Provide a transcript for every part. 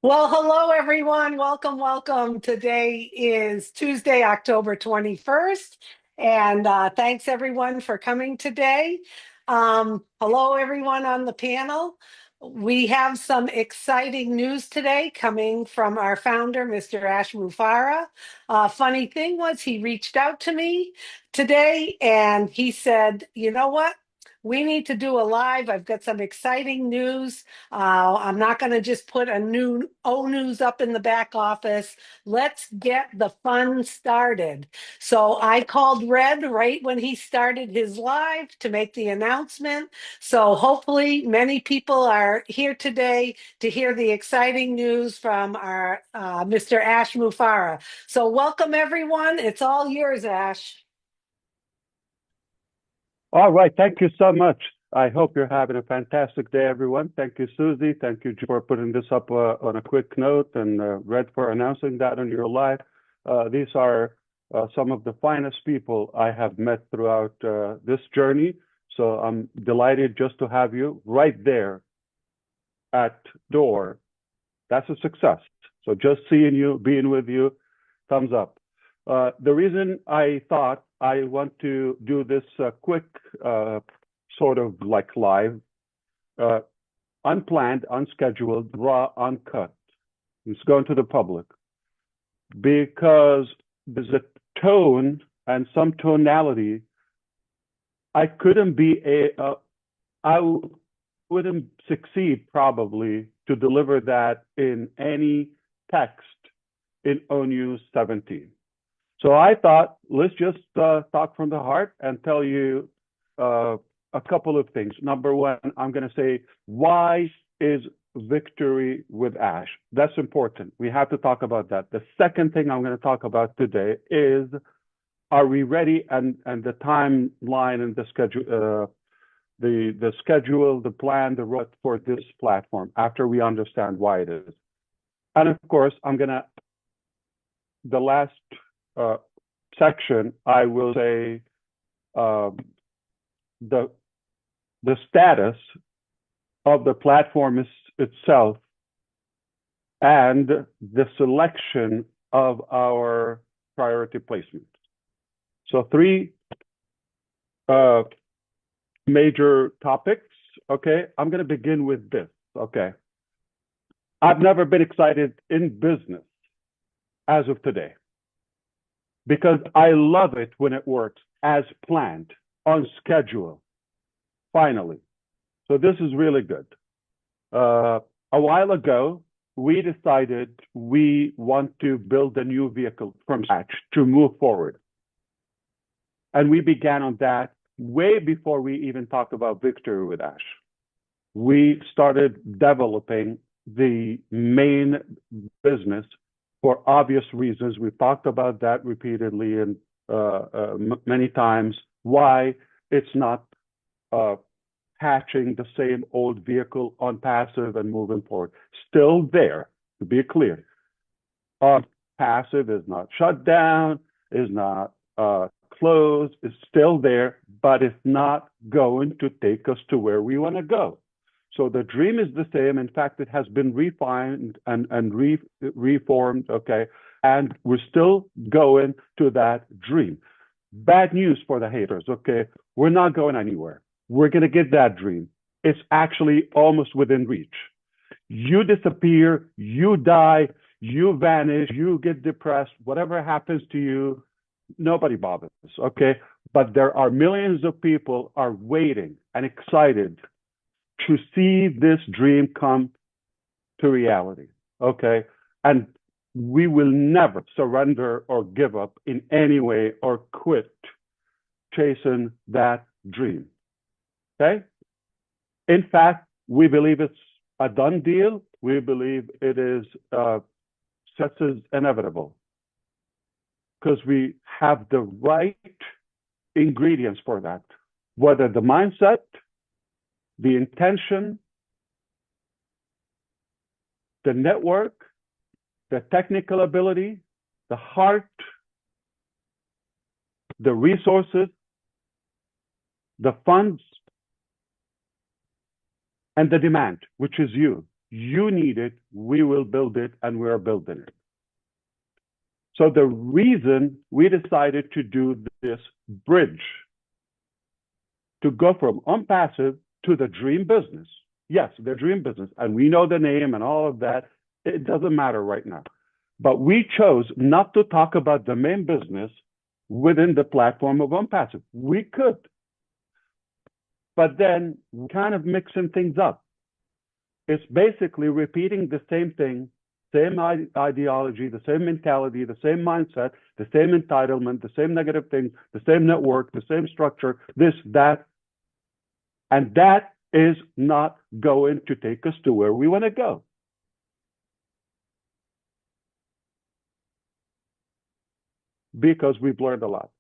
Well, hello everyone. Welcome, welcome. Today is Tuesday, October 21st. And thanks everyone for coming today. Hello everyone on the panel. We have some exciting news today coming from our founder, Mr. Ash Mufarah. Funny thing was he reached out to me today and he said, you know what? We need to do a live. I've got some exciting news. I'm not going to just put a new O news up in the back office. Let's get the fun started. So I called Red right when he started his live to make the announcement. So hopefully many people are here today to hear the exciting news from our Mr. Ash Mufarah. So welcome everyone. It's all yours, Ash. All right. Thank you so much. I hope you're having a fantastic day, everyone. Thank you, Susie. Thank you for putting this up on a quick note and Red for announcing that on your live. These are some of the finest people I have met throughout this journey. So I'm delighted just to have you right there at door. That's a success. So just seeing you, being with you, thumbs up. The reason I thought I want to do this quick sort of like live, unplanned, unscheduled, raw, uncut. It's going to the public because there's a tone and some tonality. I couldn't be I wouldn't succeed probably to deliver that in any text in ONews 17. So I thought, let's just talk from the heart and tell you a couple of things. Number one, I'm going to say, why is victory with Ash? That's important. We have to talk about that. The second thing I'm going to talk about today is, are we ready? And the timeline and the schedule, the plan, the route for this platform after we understand why it is. And of course, the last section, I will say the status of the platform itself and the selection of our priority placement. So three major topics. Okay, I'm going to begin with this. Okay, I've never been excited in business as of today, because I love it when it works as planned, on schedule, finally. So this is really good. A while ago, we decided we want to build a new vehicle from scratch to move forward. And we began on that way before we even talked about victory with Ash. We started developing the main business for obvious reasons. We've talked about that repeatedly and many times, why it's not patching the same old vehicle on passive and moving forward. Still there, to be clear. Passive is not shut down, is not closed, is still there, but it's not going to take us to where we want to go. So the dream is the same. In fact, it has been refined and reformed, okay? And we're still going to that dream. Bad news for the haters, okay? We're not going anywhere. We're going to get that dream. It's actually almost within reach. You disappear, you die, you vanish, you get depressed, whatever happens to you, nobody bothers, okay? But there are millions of people are waiting and excited to see this dream come to reality, okay? And we will never surrender or give up in any way or quit chasing that dream, okay? In fact, we believe it's a done deal. We believe it is success inevitable because we have the right ingredients for that, whether the mindset, the intention, the network, the technical ability, the heart, the resources, the funds, and the demand, which is you. You need it, we will build it, and we're building it. So the reason we decided to do this bridge, to go from OnPassive to the dream business. Yes, the dream business. And we know the name and all of that. It doesn't matter right now. But we chose not to talk about the main business within the platform of OnPassive. We could. But then we're kind of mixing things up. It's basically repeating the same thing, same ideology, the same mentality, the same mindset, the same entitlement, the same negative things, the same network, the same structure, this, that. And that is not going to take us to where we want to go. Because we've learned a lot.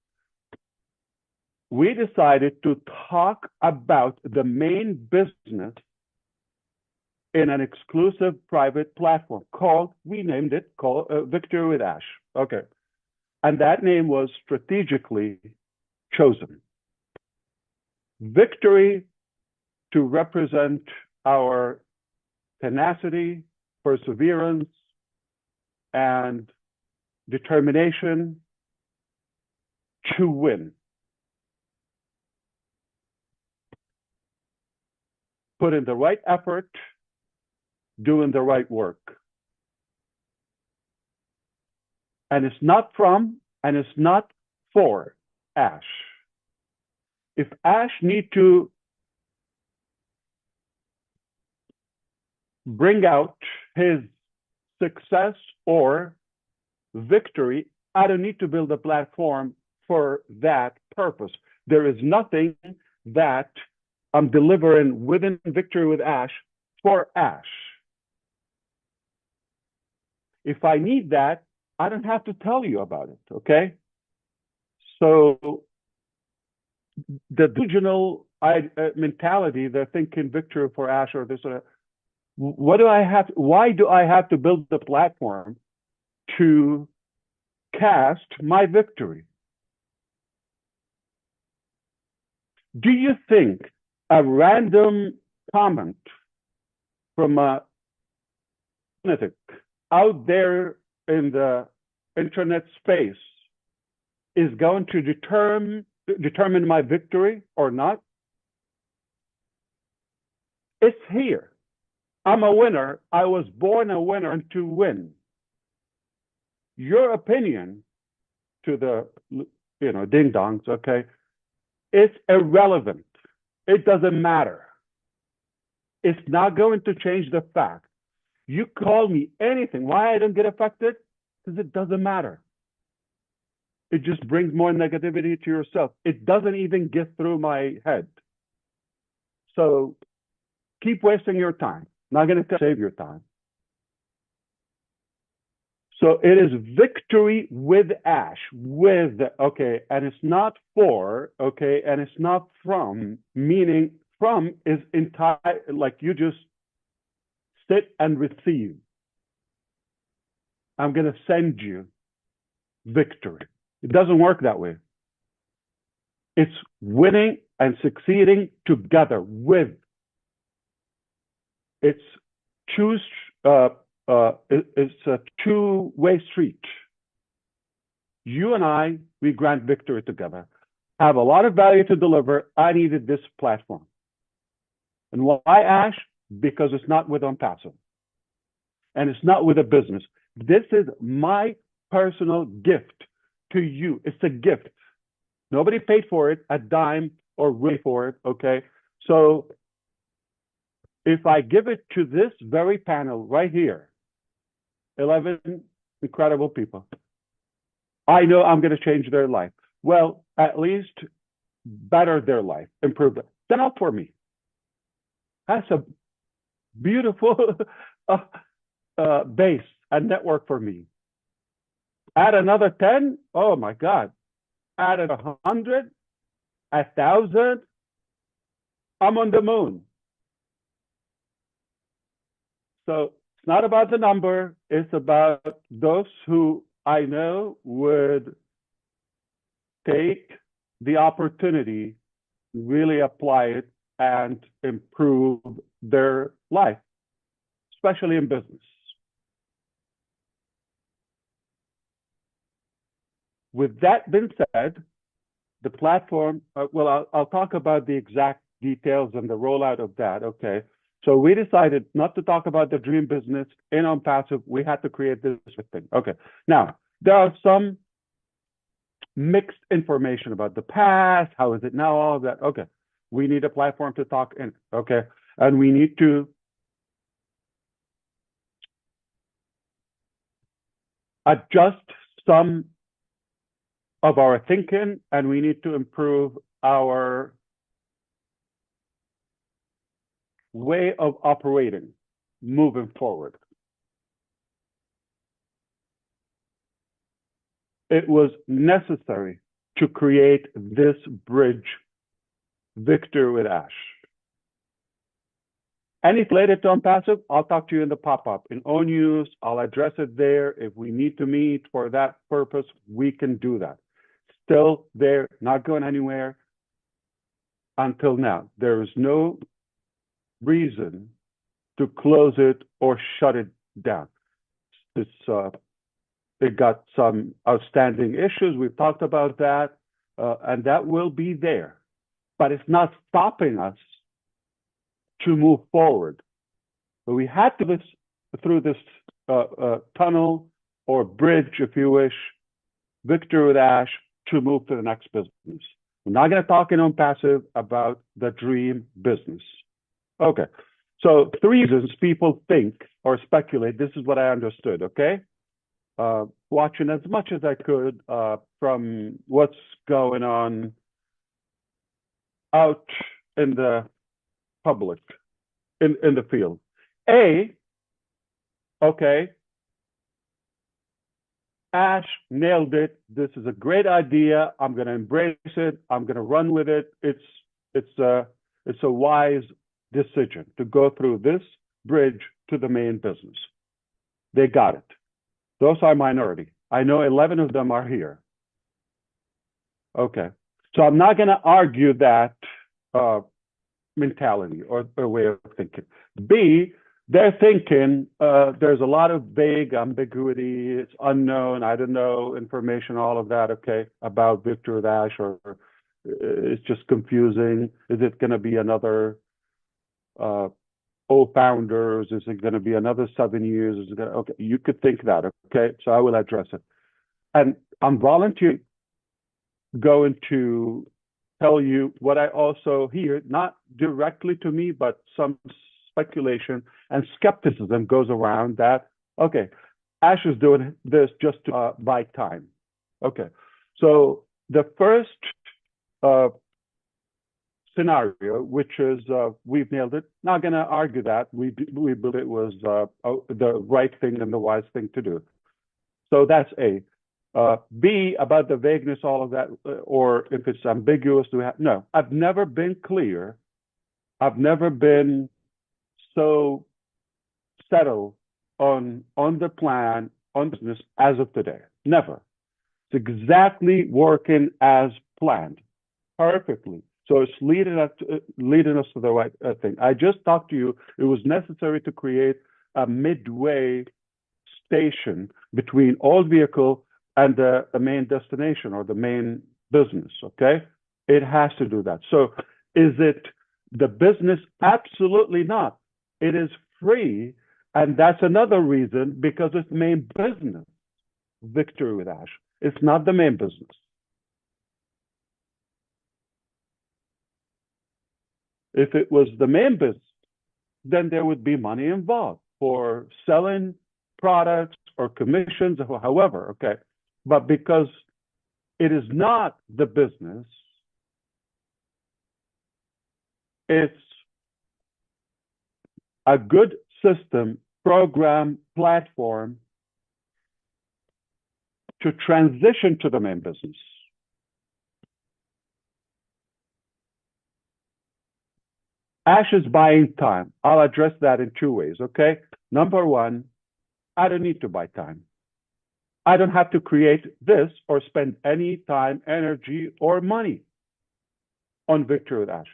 We decided to talk about the main business in an exclusive private platform called, we named it, called Victory with Ash. Okay. And that name was strategically chosen. Victory to represent our tenacity, perseverance, and determination to win. Put in the right effort, doing the right work. And it's not from, and it's not for Ash. If Ash need to bring out his success or victory, I don't need to build a platform for that purpose. There is nothing that I'm delivering within Victory with Ash for Ash. If I need that, I don't have to tell you about it, okay? So the delusional mentality, they're thinking victory for Ash or this or that. Why do I have to build the platform to cast my victory? Do you think a random comment from a lunatic out there in the internet space is going to determine my victory or not? It's here. I'm a winner. I was born a winner and to win. Your opinion to the, ding-dongs, okay, it's irrelevant. It doesn't matter. It's not going to change the fact. You call me anything. Why I don't get affected? Because it doesn't matter. It just brings more negativity to yourself. It doesn't even get through my head. So keep wasting your time. Not going to save your time. So it is Victory with Ash, okay, and it's not for, okay, and it's not from, meaning from is entire, like you just sit and receive. I'm going to send you victory. It doesn't work that way. It's winning and succeeding together with. It's it's a two-way street. You and I, we grant victory together. Have a lot of value to deliver. I needed this platform. And why Ash? Because it's not with OnPassive. And it's not with a business. This is my personal gift to you. It's a gift. Nobody paid for it, a dime or really for it, okay? So if I give it to this very panel right here, 11 incredible people, I know I'm going to change their life. Well, at least better their life, improve it. Then up for me. That's a beautiful base and network for me. Add another 10, oh my God. Add 100, 1,000, I'm on the moon. So it's not about the number, it's about those who I know would take the opportunity, really apply it and improve their life. especially in business. With that being said, the platform, I'll talk about the exact details and the rollout of that, okay? So we decided not to talk about the dream business in OnPassive. We had to create this thing. Okay. Now, there are some mixed information about the past. How is it now? All of that. Okay. We need a platform to talk in. Okay. And we need to adjust some of our thinking, and we need to improve our way of operating moving forward. It was necessary to create this bridge, Victor with Ash. Anything related to OnPassive, I'll talk to you in the pop-up. In ONews, I'll address it there. If we need to meet for that purpose, we can do that. Still there, not going anywhere until now. There is no reason to close it or shut it down. It got some outstanding issues. We've talked about that, and that will be there. But it's not stopping us to move forward. So we had to go through this tunnel or bridge, if you wish, Victor with Ash, to move to the next business. We're not going to talk in OnPassive about the dream business. Okay. So 3 reasons people think or speculate. This is what I understood, okay? Watching as much as I could from what's going on out in the public, in the field. Okay, Ash nailed it. This is a great idea. I'm going to embrace it. I'm going to run with it. It's a wise decision to go through this bridge to the main business. They got it. Those are minority. I know 11 of them are here. Okay. So I'm not going to argue that mentality or way of thinking. B, they're thinking there's a lot of vague ambiguity. It's unknown. I don't know information, all of that, okay, about Victor with Ash, or it's just confusing. Is it going to be another founders? Is it going to be another 7 years? Is it going to, okay, you could think that, okay? So I will address it. And I'm volunteering going to tell you what I also hear, not directly to me, but some speculation and skepticism goes around that, okay, Ash is doing this just to buy time. Okay, so the first scenario, which is we've nailed it, not going to argue that. We believe it was the right thing and the wise thing to do. So that's A. B, about the vagueness, all of that, or if it's ambiguous, no, I've never been clear. I've never been so settled on the plan, on business as of today. Never. It's exactly working as planned, perfectly. So it's leading us to the right thing. I just talked to you. It was necessary to create a midway station between all vehicle and the main destination or the main business, okay? It has to do that. So is it the business? Absolutely not. It is free, and that's another reason, because it's main business, Victory with Ash. It's not the main business. If it was the main business, then there would be money involved for selling products or commissions or however, okay? But because it is not the business, it's a good system, program, platform to transition to the main business. Ash is buying time. I'll address that in 2 ways, okay? Number one, I don't need to buy time. I don't have to create this or spend any time, energy, or money on Victory with Ash.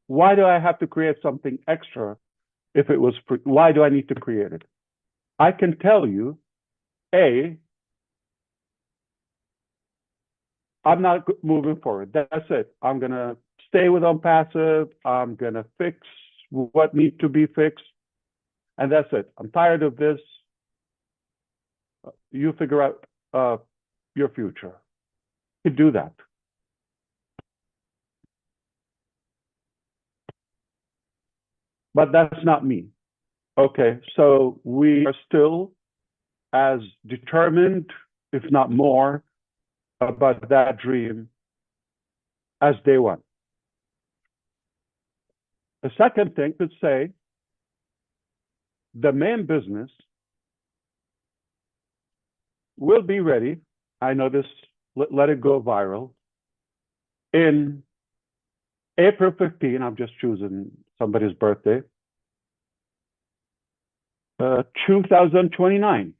Why do I have to create something extra if it was, why do I need to create it? I can tell you, A, I'm not moving forward. That's it. I'm going to stay with OnPassive. I'm going to fix what needs to be fixed. And that's it. I'm tired of this. You figure out your future. You do that. But that's not me. Okay, so we are still as determined, if not more, about that dream as day one. The second thing to say, the main business will be ready. I know this, let it go viral. In April 15, I'm just choosing somebody's birthday, 2029.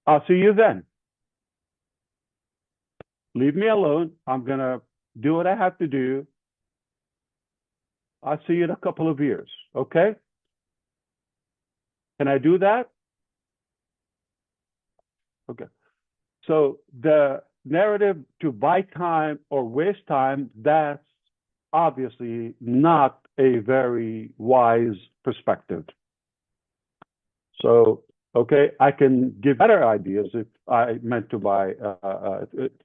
I'll see you then. Leave me alone. I'm going to do what I have to do. I'll see you in a couple of years. Okay? Can I do that? Okay. So the narrative to buy time or waste time, that's obviously not a very wise perspective. So, okay, I can give better ideas if I meant to buy,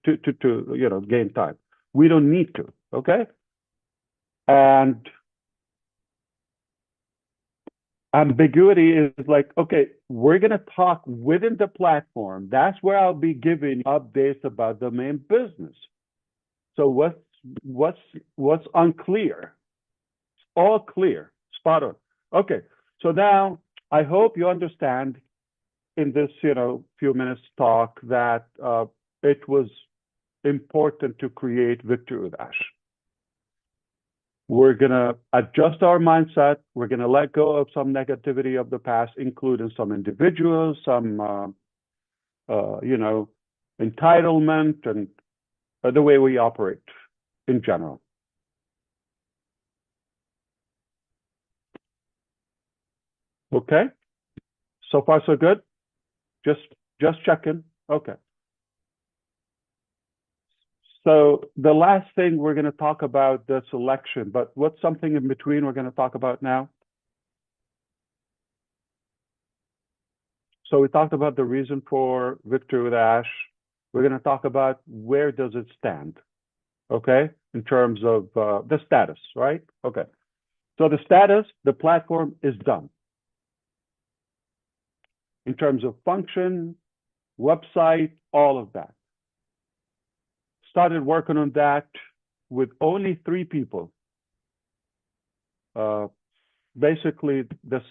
to gain time. We don't need to, okay? And ambiguity is like, okay, we're going to talk within the platform. That's where I'll be giving updates about the main business. So what's unclear? It's all clear, spot on. Okay, so now I hope you understand in this, few minutes talk that it was important to create Victory with Ash. We're going to adjust our mindset. We're going to let go of some negativity of the past, including some individuals, some, entitlement, and the way we operate in general. Okay? So far, so good? Just checking. Okay. So the last thing we're going to talk about the selection, but what's something in between we're going to talk about now? So we talked about the reason for Victory with Ash. We're going to talk about where does it stand, okay, in terms of the status, right? Okay. So the status, the platform is done. In terms of function, website, all of that. Started working on that with only 3 people. Basically, the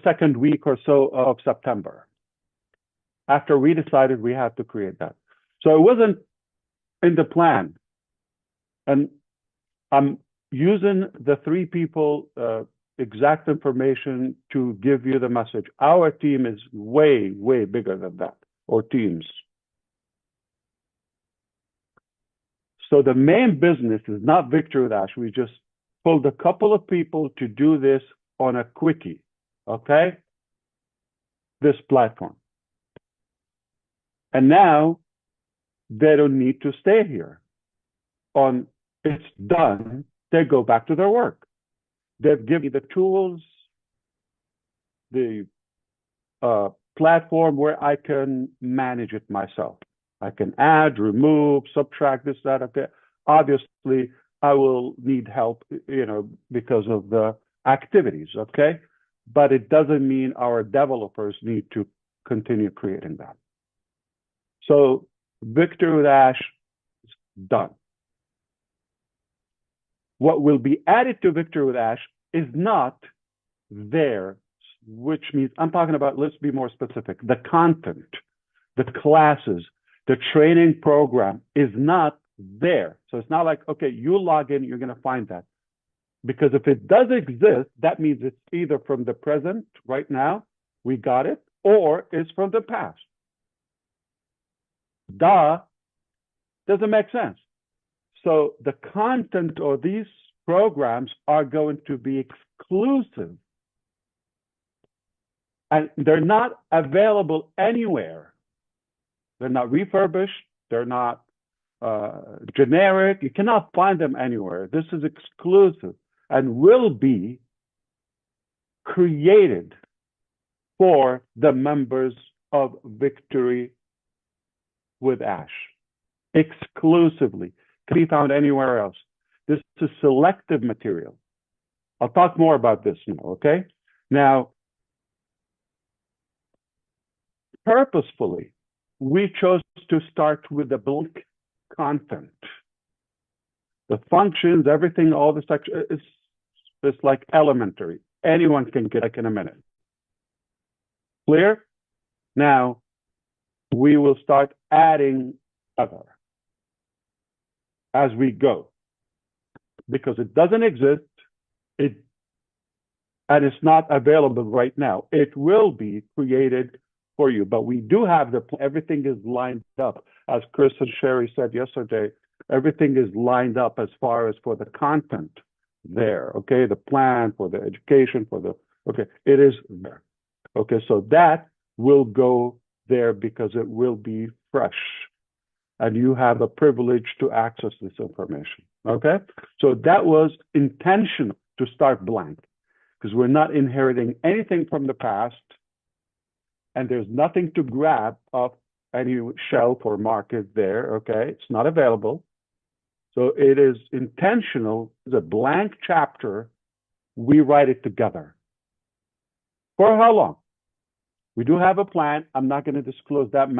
second week or so of September, after we decided we had to create that. So it wasn't in the plan. And I'm using the 3 people exact information to give you the message. Our team is way, way bigger than that, or teams. So the main business is not Victory with Ash. We just pulled a couple of people to do this on a quickie, okay? This platform. And now they don't need to stay here. It's done, they go back to their work. They've given me the tools, the platform where I can manage it myself. I can add, remove, subtract this, that, okay. Obviously, I will need help, because of the activities, okay? But it doesn't mean our developers need to continue creating that. So Victory with Ash is done. What will be added to Victory with Ash is not there, which means, I'm talking about, let's be more specific, the content, the classes, the training program is not there. So it's not like, okay, you log in, you're going to find that. Because if it does exist, that means it's either from the present, right now, we got it, or it's from the past. Doesn't make sense. So the content of these programs are going to be exclusive, and they're not available anywhere. They're not refurbished. They're not generic. You cannot find them anywhere. This is exclusive and will be created for the members of Victory with Ash, exclusively. Can be found anywhere else. This is selective material. I'll talk more about this now, okay? Now, purposefully, we chose to start with the blank content. The functions, everything, all the section, it's like elementary. Anyone can get like in a minute. Clear? Now, we will start adding other as we go, because it doesn't exist, and it's not available right now. It will be created for you, but we do have everything is lined up. As Chris and Sherry said yesterday, everything is lined up as far as for the content there, okay? The plan for the education, okay, it is there. Okay, so that will go there because it will be fresh, and you have a privilege to access this information, okay? So that was intentional to start blank, because we're not inheriting anything from the past, and there's nothing to grab off any shelf or market there, okay? It's not available. So it is intentional. It's a blank chapter. We write it together. For how long? We do have a plan. I'm not going to disclose that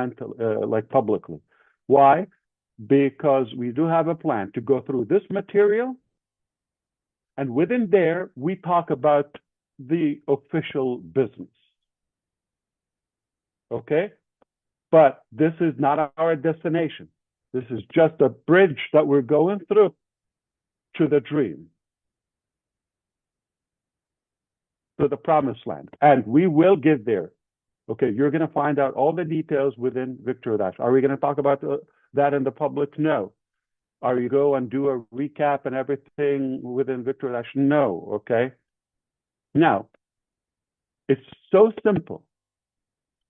like publicly. Why? Because we do have a plan to go through this material, and within there, we talk about the official business. Okay? But this is not our destination. This is just a bridge that we're going through to the dream, to the promised land. And we will get there. Okay, you're going to find out all the details within Victory with Ash. Are we going to talk about that in the public? No. Are you go and do a recap and everything within Victory with Ash? No, okay? Now, it's so simple.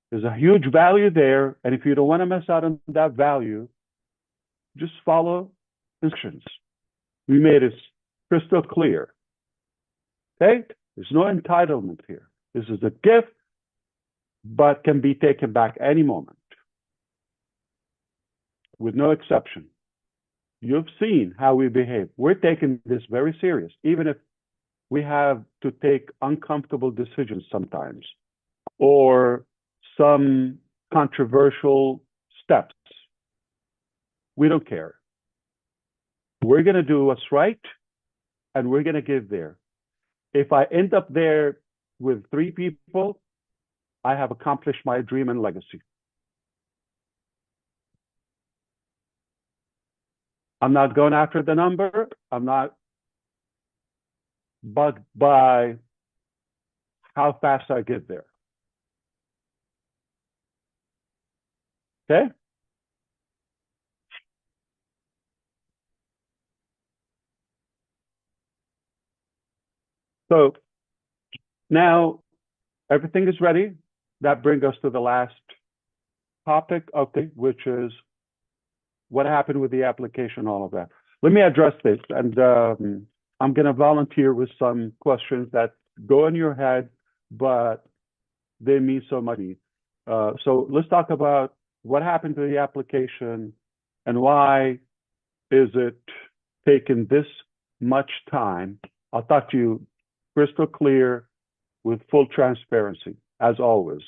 There's a huge value there, and if you don't want to miss out on that value, just follow instructions. We made it crystal clear. Okay? There's no entitlement here. This is a gift, but can be taken back any moment, with no exception. You've seen how we behave. We're taking this very serious, even if we have to take uncomfortable decisions sometimes, or some controversial steps. We don't care. We're going to do what's right, and we're going to give there. If I end up there with 3 people, I have accomplished my dream and legacy. I'm not going after the number. I'm not bugged by how fast I get there. Okay? So now everything is ready. That brings us to the last topic, okay, which is what happened with the application, all of that. Let me address this, and I'm going to volunteer with some questions that go in your head, but they mean so much. So let's talk about what happened to the application and why is it taking this much time. I'll talk to you crystal clear with full transparency, as always.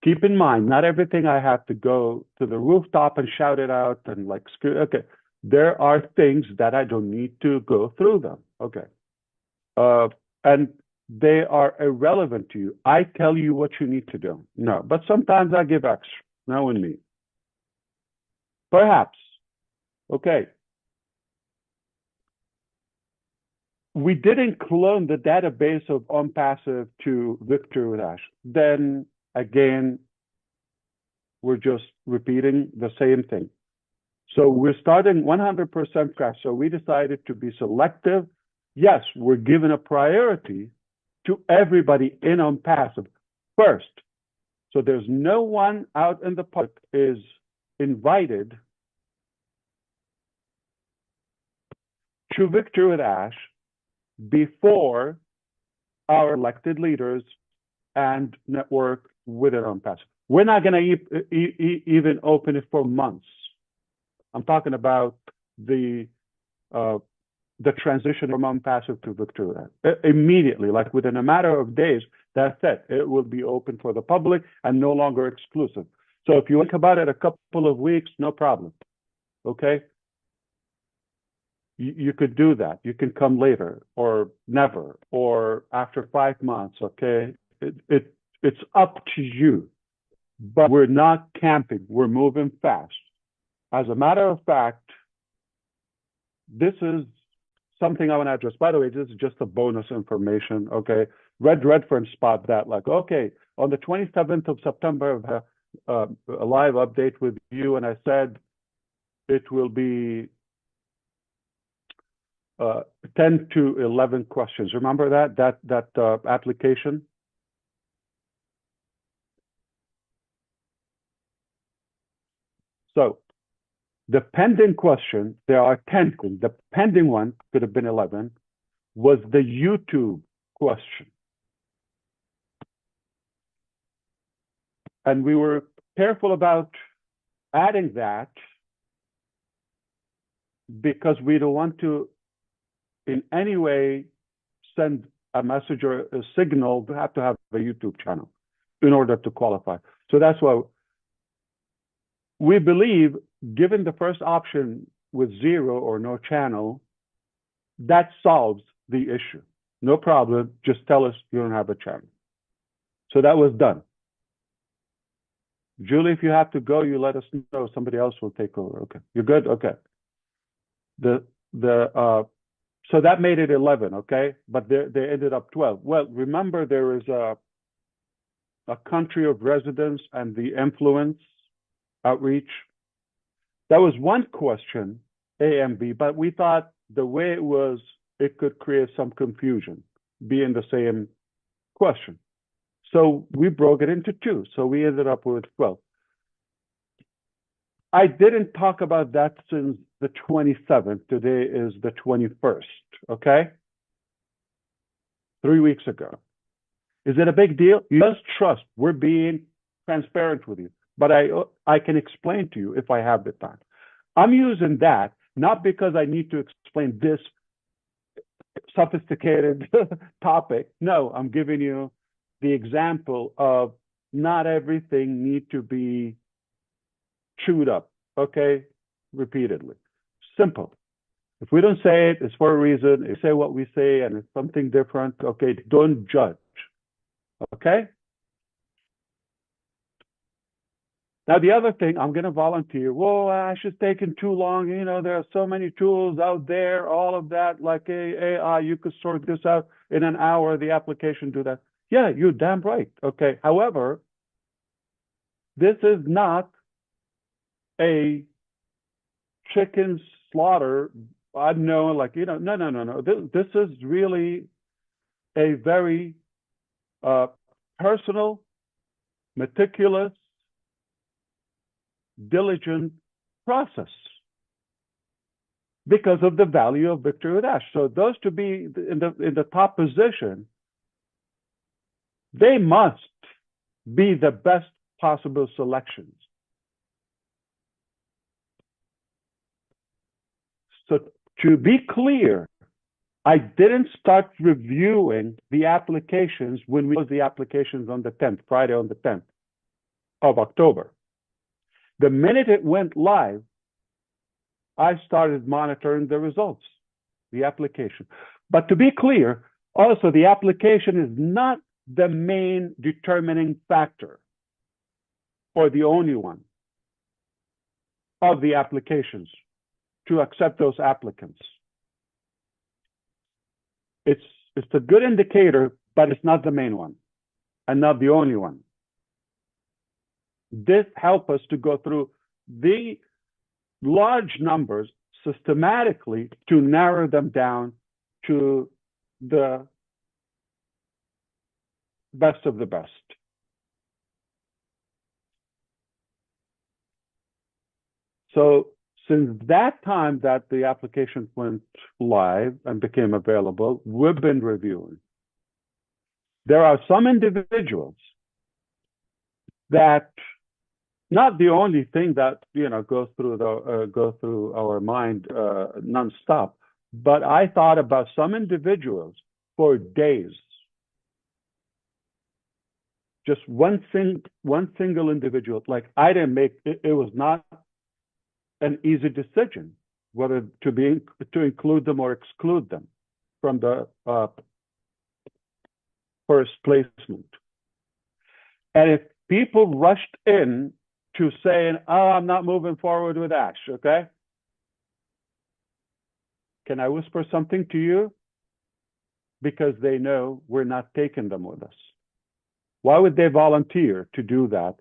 Keep in mind, not everything I have to go to the rooftop and shout it out and like, okay. There are things that I don't need to go through them, okay. And they are irrelevant to you. I tell you what you need to do. No, but sometimes I give extra, knowing me. Perhaps, okay. We didn't clone the database of OnPassive to Victory with Ash. Then again, we're just repeating the same thing. So we're starting 100% scratch. So we decided to be selective. Yes, we're giving a priority to everybody in on passive first. So there's no one out in the public is invited to Victory with Ash before our elected leaders and network with it on passive. We're not going to even open it for months. I'm talking about the transition from on-passive to Victory. Immediately, like within a matter of days, that's it. It will be open for the public and no longer exclusive. So if you think about it a couple of weeks, no problem. Okay? You could do that. You can come later or never or after 5 months, okay? It's up to you. But we're not camping. We're moving fast. As a matter of fact, this is something I want to address. By the way, this is just a bonus information, okay? Red Redfern spot that, like, okay, on the 27th of September, a live update with you, and I said it will be 10 to 11 questions. Remember that application? So the pending question, there are 10. The pending one could have been 11, was the YouTube question. And we were careful about adding that because we don't want to in any way send a message or a signal to have a YouTube channel in order to qualify. So that's why we believe, given the first option with 0 or no channel, that solves the issue. No problem. Just tell us you don't have a channel. So that was done. Julie, if you have to go, you let us know. Somebody else will take over. Okay. You're good? Okay. So that made it 11, okay? But they ended up 12. Well, remember there is a country of residence and the influence outreach. That was one question, A and B, but we thought the way it was, it could create some confusion, being the same question. So we broke it into 2. So we ended up with 12. I didn't talk about that since the 27th. Today is the 21st, okay? 3 weeks ago. Is it a big deal? You just trust. We're being transparent with you. But I can explain to you if I have the time. I'm using that not because I need to explain this sophisticated topic. No, I'm giving you the example of not everything need to be chewed up, okay, repeatedly. Simple. If we don't say it, it's for a reason. If we say what we say and it's something different, okay, don't judge, okay? Now, the other thing, I'm going to volunteer. Whoa, Ash is taking too long. You know, there are so many tools out there, all of that, like AI, you could sort this out in an hour, the application do that. Yeah, you're damn right. Okay. However, this is not a chicken slaughter. I know, like, you know, no. This is really a very personal, meticulous, diligent process because of the value of Victory with Ash. So those to be in the top position, they must be the best possible selections. So to be clear, I didn't start reviewing the applications when we closed the applications on the 10th, Friday on the 10th of October. The minute it went live, I started monitoring the results, the application. But to be clear, also the application is not the main determining factor or the only one of the applications to accept those applicants. It's a good indicator, but it's not the main one and not the only one. This helps us to go through the large numbers systematically to narrow them down to the best of the best. So since that time that the application went live and became available, we've been reviewing. There are some individuals that, not the only thing that goes through our mind nonstop, but I thought about some individuals for days. Just one single individual. Like, I didn't make it. It was not an easy decision whether to include them or exclude them from the first placement. And if people rushed in to saying, "Oh, I'm not moving forward with Ash," okay? Can I whisper something to you? Because they know we're not taking them with us. Why would they volunteer to do that,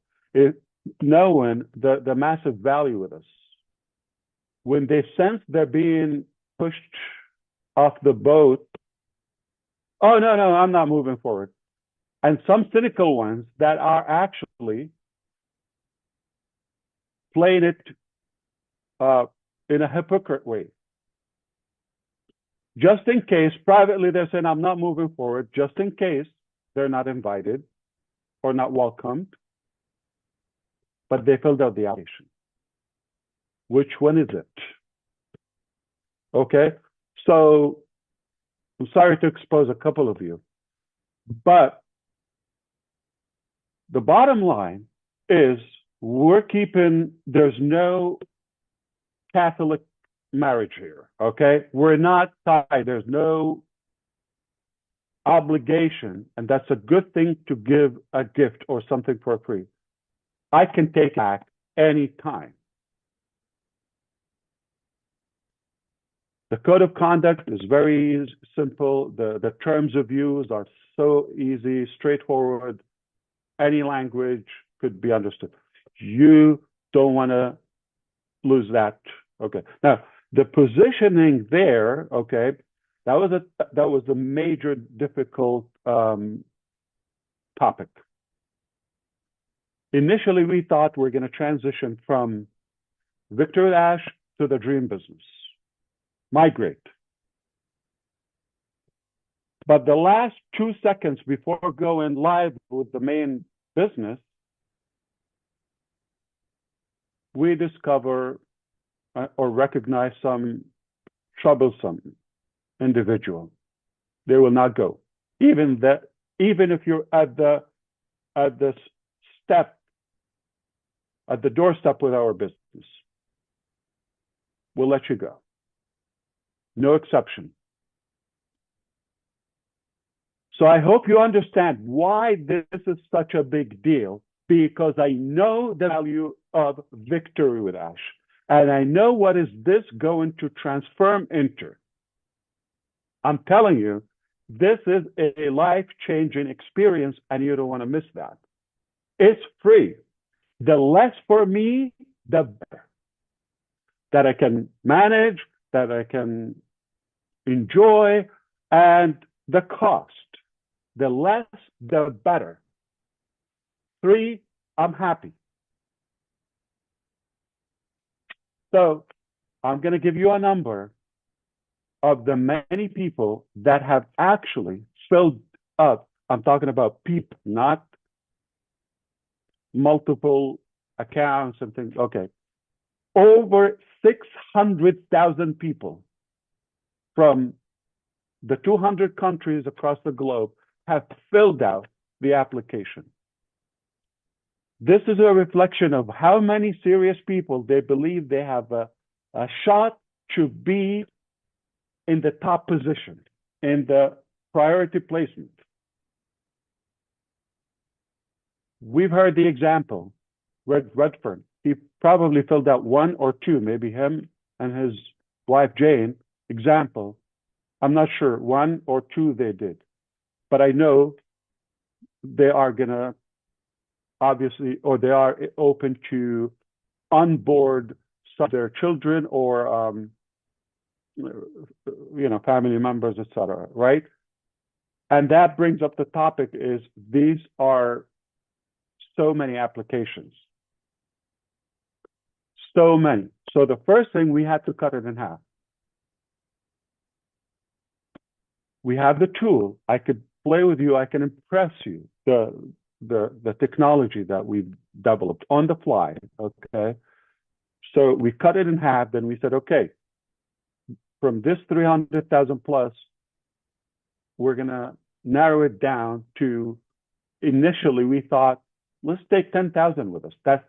knowing the massive value with us? When they sense they're being pushed off the boat, "Oh, no, I'm not moving forward." And some cynical ones that are actually playing it in a hypocrite way. Just in case, privately, they're saying, "I'm not moving forward," just in case they're not invited or not welcomed, but they filled out the application. Which one is it? Okay, so I'm sorry to expose a couple of you, but the bottom line is there's no Catholic marriage here, okay? We're not tied. There's no obligation, and that's a good thing to give a gift or something for free. I can take it back anytime. The code of conduct is very simple. The terms of use are so easy, straightforward. Any language could be understood. You don't want to lose that. Okay. Now, the positioning there, okay, that was a major difficult topic. Initially, we thought we're going to transition from Victor with Ash to the dream business. Migrate. But the last 2 seconds before going live with the main business, we discover or recognize some troublesome individual. They will not go. Even if you're at the doorstep with our business, we'll let you go. No exception. So I hope you understand why this is such a big deal, because I know the value of victory with Ash. And I know what is this going to transform into. I'm telling you, this is a life-changing experience, and you don't want to miss that. It's free. The less for me, the better. That I can manage, that I can enjoy, and the cost. The less, the better. 3, I'm happy. So I'm going to give you a number of the many people that have actually filled up. I'm talking about people, not multiple accounts and things. Okay. Over 600,000 people from the 200 countries across the globe have filled out the application. This is a reflection of how many serious people they believe they have a shot to be in the top position, in the priority placement. We've heard the example, Redfern. He probably filled out 1 or 2, maybe him and his wife Jane, example. I'm not sure, 1 or 2 they did. But I know they are going to obviously, or they are open to onboard their children or family members, etc. Right? And that brings up the topic: is these are so many applications, so many. So the first thing, we had to cut it in half. We have the tool. I could play with you. I can impress you. The technology that we've developed on the fly. Okay. So we cut it in half. Then we said, okay, from this 300,000 plus, we're gonna narrow it down to. Initially, we thought, let's take 10,000 with us. That's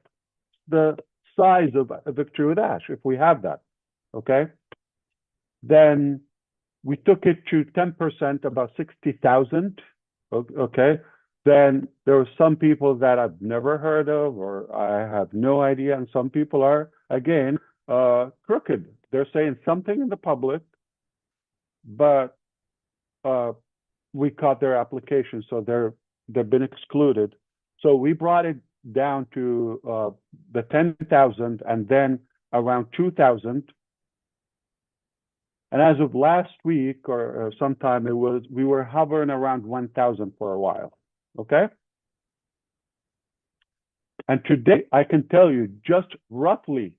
the size of Victory with Ash, if we have that. Okay. Then we took it to 10%, about 60,000. Okay. Then there were some people that I've never heard of, or I have no idea. And some people are, again, crooked. They're saying something in the public, but we caught their application. So they've been excluded. So we brought it down to the 10,000 and then around 2,000. And as of last week or sometime, we were hovering around 1,000 for a while. Okay. And today, I can tell you, just roughly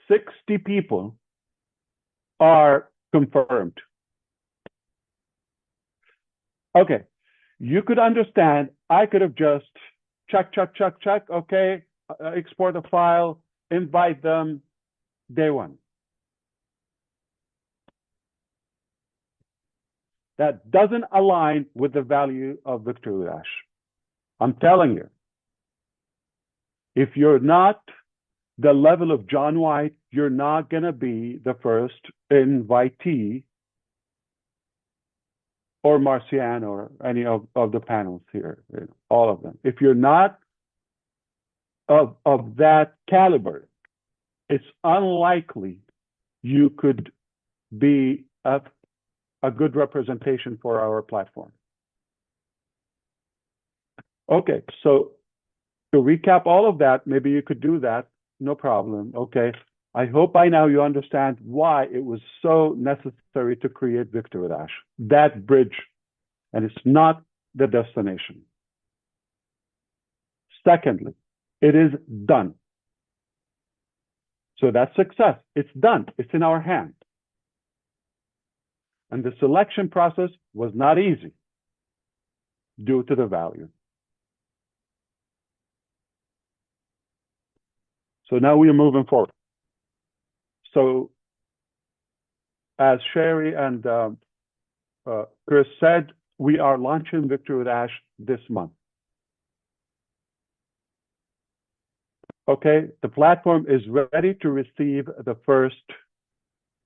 60 people are confirmed. Okay. You could understand, I could have just check. Okay. Export a file, invite them, day one. That doesn't align with the value of Victory with Ash. I'm telling you, if you're not the level of John White, you're not going to be the first invitee, or Marcian, or any of the panels here, all of them. If you're not of that caliber, it's unlikely you could be a good representation for our platform. Okay, so to recap all of that, maybe you could do that, no problem. Okay, I hope by now you understand why it was so necessary to create Victory with Ash, that bridge, and it's not the destination. Secondly, it is done. So that's success. It's done. It's in our hands. And the selection process was not easy due to the value. So now we are moving forward. So as Sherry and Chris said, we are launching Victory with Ash this month. Okay, the platform is ready to receive the first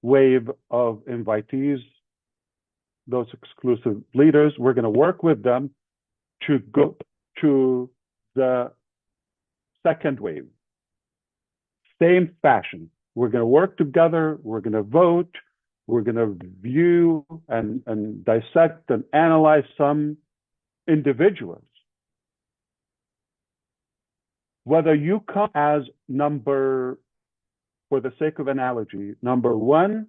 wave of invitees, those exclusive leaders. We're going to work with them to go to the second wave. Same fashion. We're going to work together. We're going to vote. We're going to view and dissect and analyze some individuals. Whether you come as number, for the sake of analogy, number 1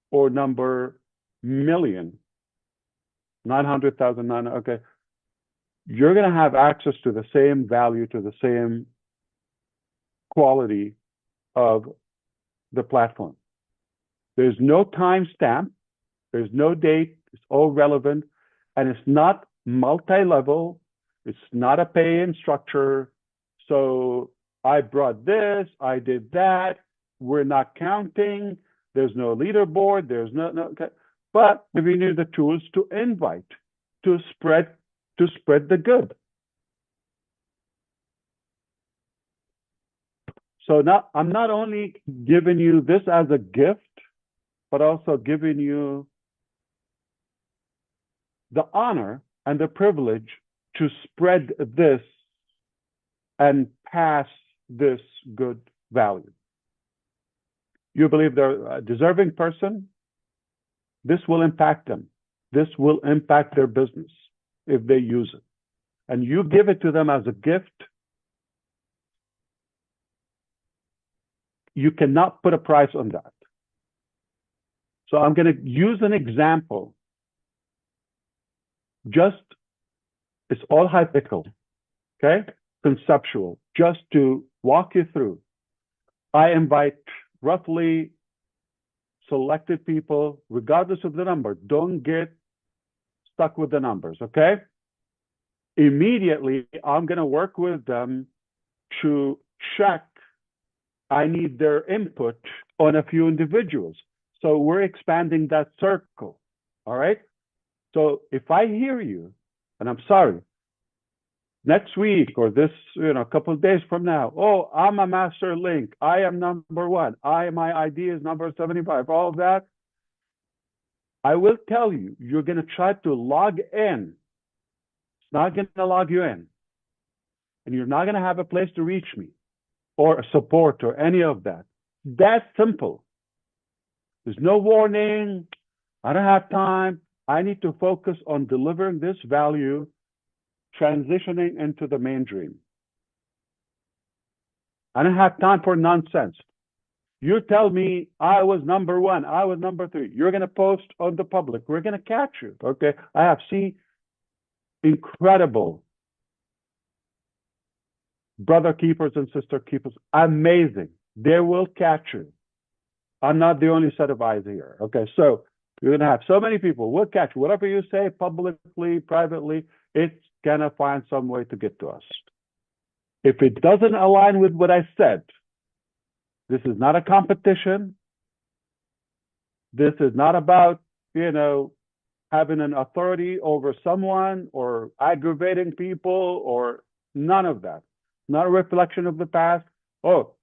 or number million, 900,000, okay, you're going to have access to the same value, to the same quality of the platform. There's no timestamp, there's no date, it's all relevant, and it's not multi-level, it's not a pay-in structure. So I brought this, I did that, we're not counting, there's no leaderboard, there's no okay. But we need the tools to invite, to spread the good. So now I'm not only giving you this as a gift, but also giving you the honor and the privilege to spread this and pass this good value. You believe they're a deserving person? This will impact them. This will impact their business if they use it. And you give it to them as a gift. you cannot put a price on that. So I'm going to use an example. It's all hypothetical, okay? Conceptual, just to walk you through. I invite roughly selected people, regardless of the number. Don't get stuck with the numbers, okay? Immediately, I'm going to work with them to check. I need their input on a few individuals. So we're expanding that circle, all right? So if I hear you, and I'm sorry, next week or this, a couple of days from now, oh, I'm a master link. I am number one. My ID is number 75. All of that. I will tell you, you're going to try to log in. It's not going to log you in. And you're not going to have a place to reach me or support or any of that. That's simple. There's no warning. I don't have time. I need to focus on delivering this value, transitioning into the main dream. I don't have time for nonsense. You tell me I was number one, I was number three. You're going to post on the public. We're going to catch you, okay? I have seen incredible brother keepers and sister keepers. Amazing. They will catch you. I'm not the only set of eyes here, okay? So you're going to have so many people. We'll catch you. Whatever you say publicly, privately, it's going to find some way to get to us. If it doesn't align with what I said, this is not a competition. This is not about, having an authority over someone or aggravating people or none of that. Not a reflection of the past. Oh,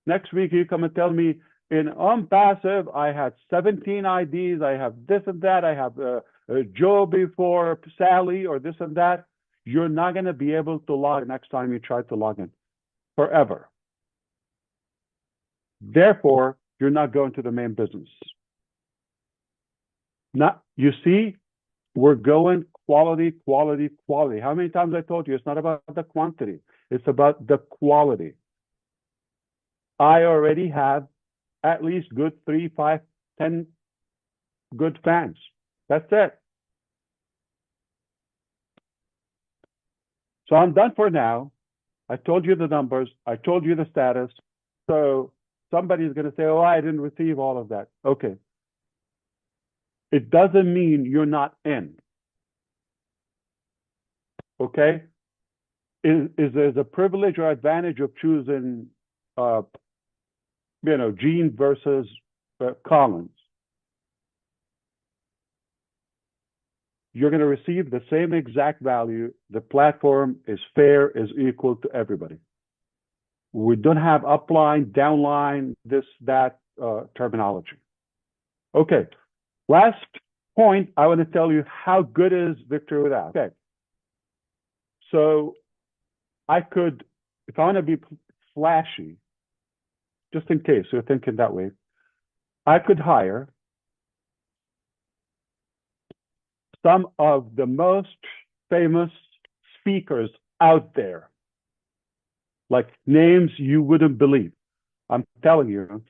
next week you come and tell me in OnPassive, I had 17 IDs. I have this and that. I have Joe before Sally or this and that. You're not going to be able to log next time you try to log in forever. Therefore, you're not going to the main business. You see, we're going quality, quality, quality. How many times I told you it's not about the quantity, it's about the quality. I already have at least good 3, 5, 10 good fans. That's it. So I'm done for now. I told you the numbers. I told you the status. So somebody's going to say, oh, I didn't receive all of that. Okay. It doesn't mean you're not in. Okay? Is there a privilege or advantage of choosing, Gene versus Collins? You're going to receive the same exact value. The platform is fair, is equal to everybody. We don't have upline, downline, this, that terminology. Okay. Last point, I want to tell you how good is Victory Without. Okay. So I could, if I want to be flashy, just in case you're thinking that way, I could hire some of the most famous speakers out there, like names you wouldn't believe. I'm telling you.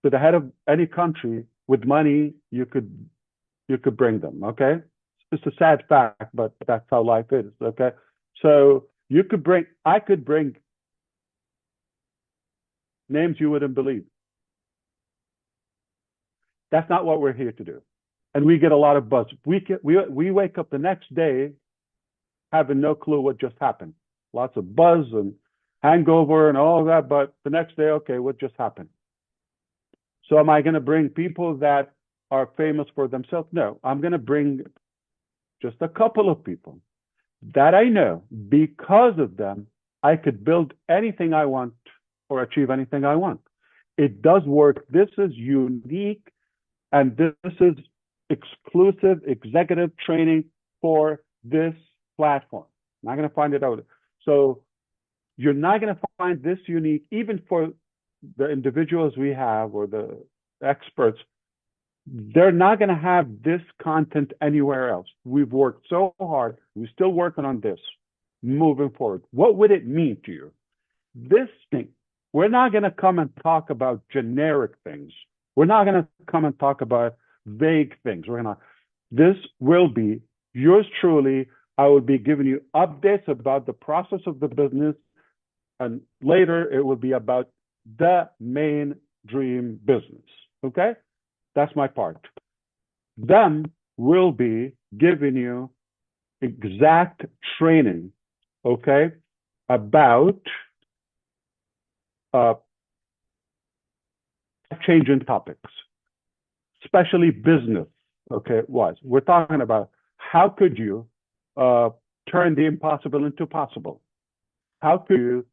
To the head of any country with money, you could bring them, okay? It's a sad fact, but that's how life is, okay? So I could bring names you wouldn't believe. That's not what we're here to do. And we get a lot of buzz. We wake up the next day having no clue what just happened. Lots of buzz and hangover and all of that, but the next day, okay, what just happened? So am I going to bring people that are famous for themselves? No, I'm going to bring just a couple of people that I know because of them, I could build anything I want or achieve anything I want. It does work. This is unique. And this is exclusive executive training for this platform. I'm not going to find it out. So you're not going to find this unique, even for the individuals we have or the experts. They're not going to have this content anywhere else. We've worked so hard. We're still working on this moving forward. What would it mean to you? this thing, we're not going to come and talk about generic things. We're not going to come and talk about vague things. This will be yours truly. I will be giving you updates about the process of the business. And later it will be about the main dream business. Okay? That's my part. Then we'll be giving you exact training, okay, about changing topics, especially business, okay, we're talking about how could you turn the impossible into possible? How could you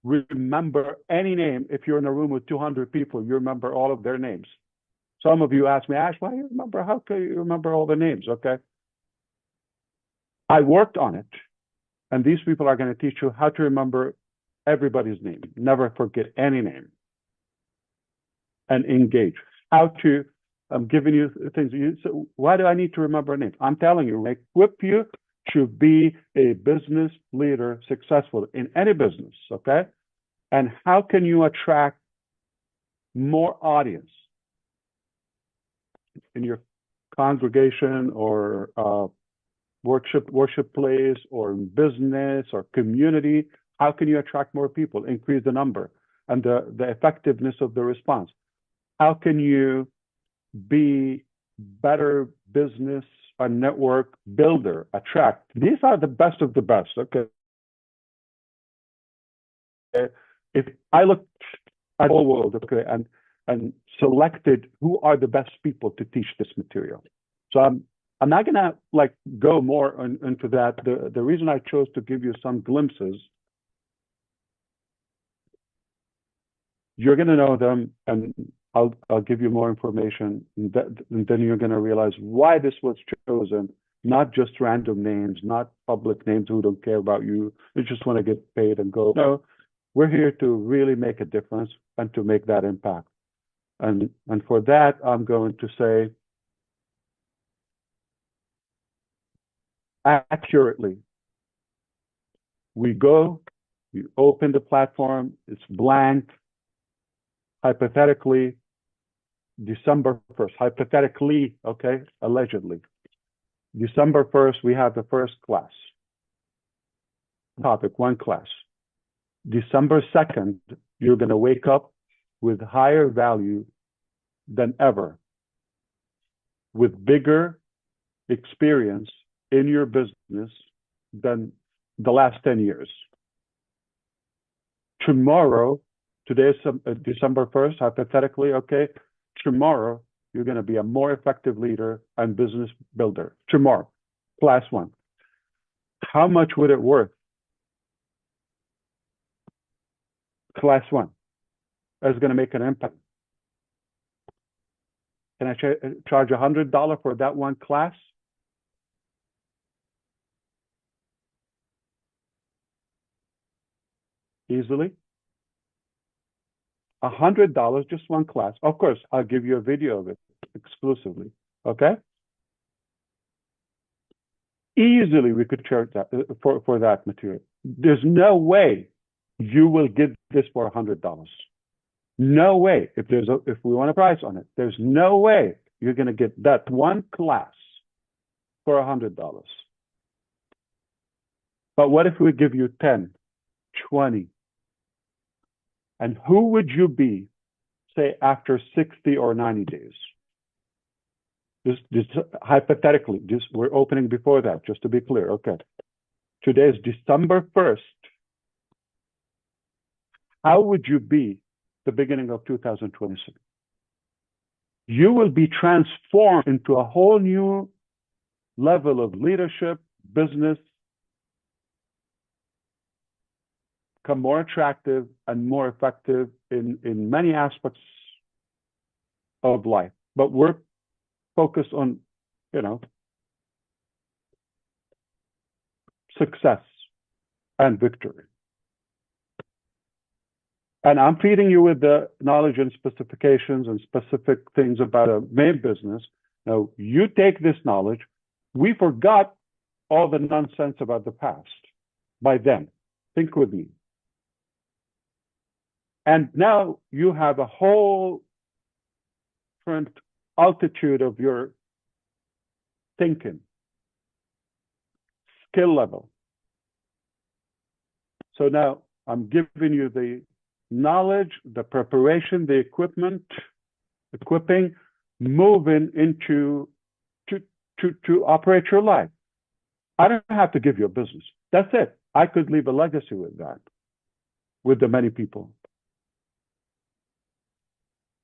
remember any name? If you're in a room with 200 people, you remember all of their names. Some of you ask me, Ash, why do you remember? How can you remember all the names? Okay. I worked on it, and these people are going to teach you how to remember everybody's name. Never forget any name. And engage. How to, I'm giving you things. So why do I need to remember a name? I'm telling you, equip you to be a business leader, successful in any business, okay? And how can you attract more audience in your congregation or worship place or business or community? How can you attract more people, increase the number and the effectiveness of the response? How can you be better business a network builder, attract? These are the best of the best, okay? If I looked at the whole world, okay, and selected who are the best people to teach this material. So I'm not gonna like go more into that. The reason I chose to give you some glimpses, you're gonna know them, and I'll give you more information, and then you're gonna realize why this was chosen. Not just random names, not public names who don't care about you. They just want to get paid and go. No, we're here to really make a difference and to make that impact. And for that, I'm going to say accurately. We go, you open the platform, it's blank. Hypothetically, December 1st, hypothetically, okay, allegedly. December 1st, we have the first class. Topic, one class. December 2nd, you're going to wake up with higher value than ever, with bigger experience in your business than the last 10 years. Tomorrow, today is December 1st, hypothetically, okay? Tomorrow, you're going to be a more effective leader and business builder. Tomorrow, class one. How much would it worth? Class one is going to make an impact. Can I charge $100 for that one class? Easily. $100, just one class. Of course, I'll give you a video of it exclusively. Okay? Easily, we could charge that for that material. There's no way you will get this for $100. No way. If we want a price on it, there's no way you're going to get that one class for $100. But what if we give you 10, 20? And who would you be, say, after 60 or 90 days? Just hypothetically, we're opening before that, just to be clear. Okay. Today is December 1st. How would you be the beginning of 2026? You will be transformed into a whole new level of leadership, business, become more attractive and more effective in many aspects of life. But we're focused on, success and victory. And I'm feeding you with the knowledge and specifications and specific things about a main business. Now, you take this knowledge. We forgot all the nonsense about the past by then. Think with me. And now you have a whole different altitude of your thinking, skill level. So now I'm giving you the knowledge, the preparation, the equipping, moving into to operate your life. I don't have to give you a business. That's it. I could leave a legacy with that, with the many people.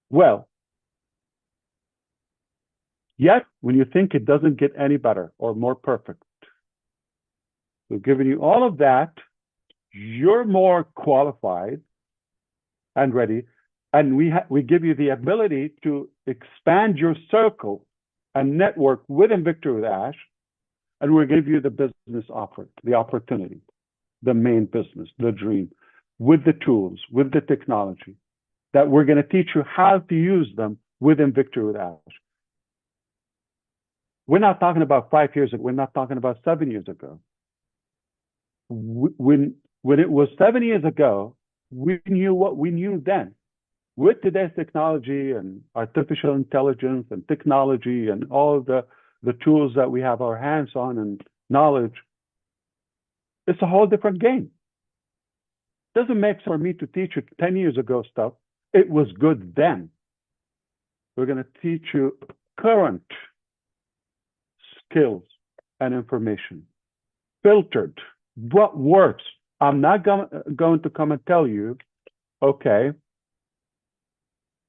Well, yet when you think it doesn't get any better or more perfect, we've given you all of that, you're more qualified and ready, and we give you the ability to expand your circle and network with Invicta with Ash, and we'll give you the business offer, the opportunity, the main business, the dream, with the tools, with the technology, that we're going to teach you how to use them with Invicta with Ash. We're not talking about 5 years ago. We're not talking about 7 years ago. When it was 7 years ago, we knew what we knew then. With today's technology and artificial intelligence and technology and all the tools that we have our hands on and knowledge, it's a whole different game. Doesn't make sense for me to teach you 10 years ago stuff. It was good then. We're going to teach you current skills and information, filtered, what works. I'm not going to come and tell you, okay,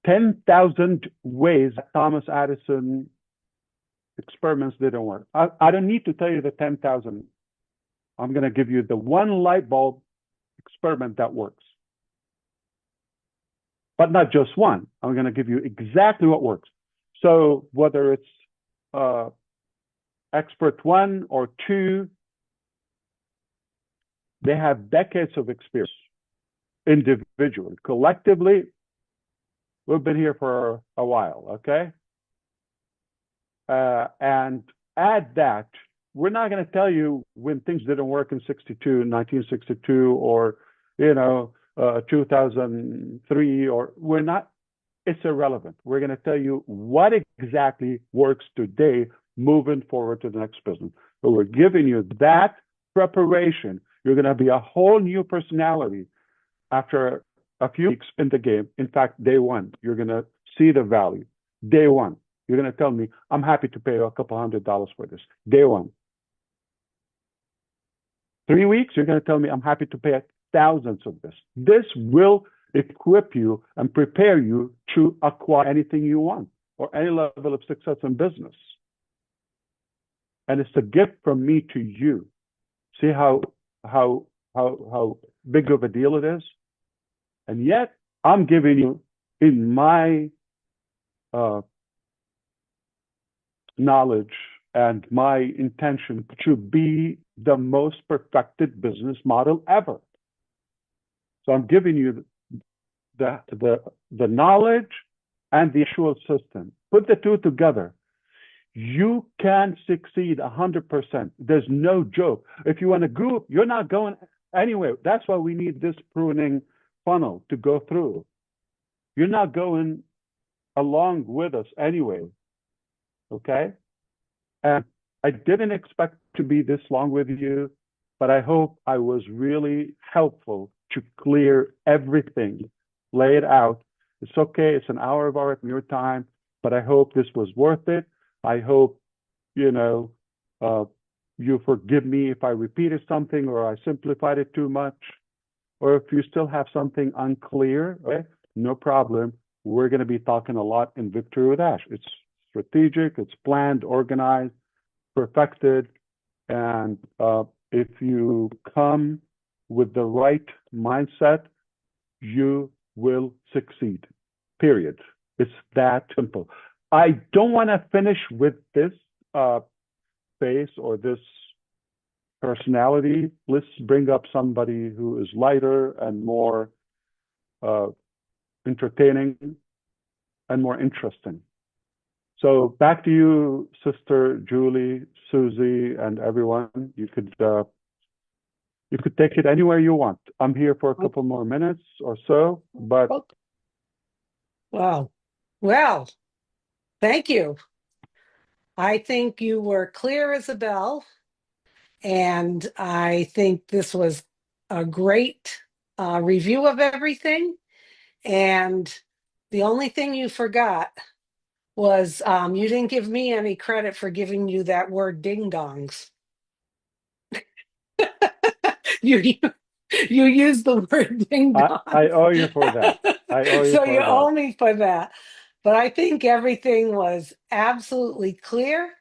10,000 ways that Thomas Edison experiments didn't work. I don't need to tell you the 10,000. I'm going to give you the one light bulb experiment that works. But not just one. I'm going to give you exactly what works. So whether it's expert 1 or 2, they have decades of experience individually. Collectively, we've been here for a while, okay? And add that, we're not going to tell you when things didn't work in 1962, or, 2003, or we're not, it's irrelevant. We're going to tell you what exactly works today, moving forward to the next business. So we're giving you that preparation. You're going to be a whole new personality after a few weeks in the game. In fact, day one, you're going to see the value. Day one, you're going to tell me, I'm happy to pay you a couple $100 for this. Day one. 3 weeks, you're going to tell me, I'm happy to pay thousands of this. This will equip you and prepare you to acquire anything you want or any level of success in business. And it's a gift from me to you. See how big of a deal it is? And yet, I'm giving you, in my knowledge and my intention, to be the most perfected business model ever. So I'm giving you the knowledge and the actual system. Put the two together. You can succeed 100%. There's no joke. If you want to go, you're not going anywhere. That's why we need this pruning funnel to go through. You're not going along with us anyway. Okay? And I didn't expect to be this long with you, but I hope I was really helpful to clear everything, lay it out. It's okay. It's an hour of your time, but I hope this was worth it. I hope, you forgive me if I repeated something or I simplified it too much, or if you still have something unclear, okay, no problem. We're going to be talking a lot in Victory with Ash. It's strategic, it's planned, organized, perfected, and if you come with the right mindset, you will succeed, period. It's that simple. I don't want to finish with this face or this personality. Let's bring up somebody who is lighter and more entertaining and more interesting. So back to you, Sister Julie, Susie, and everyone. You could, You could take it anywhere you want. I'm here for a couple more minutes or so, but Wow. Well, thank you. I think you were clear as a bell, and I think this was a great review of everything. And the only thing you forgot was you didn't give me any credit for giving you that word ding dongs. you you used the word ding I dongs. owe you for that. I owe you So you for that. owe me for that. But I think everything was absolutely clear.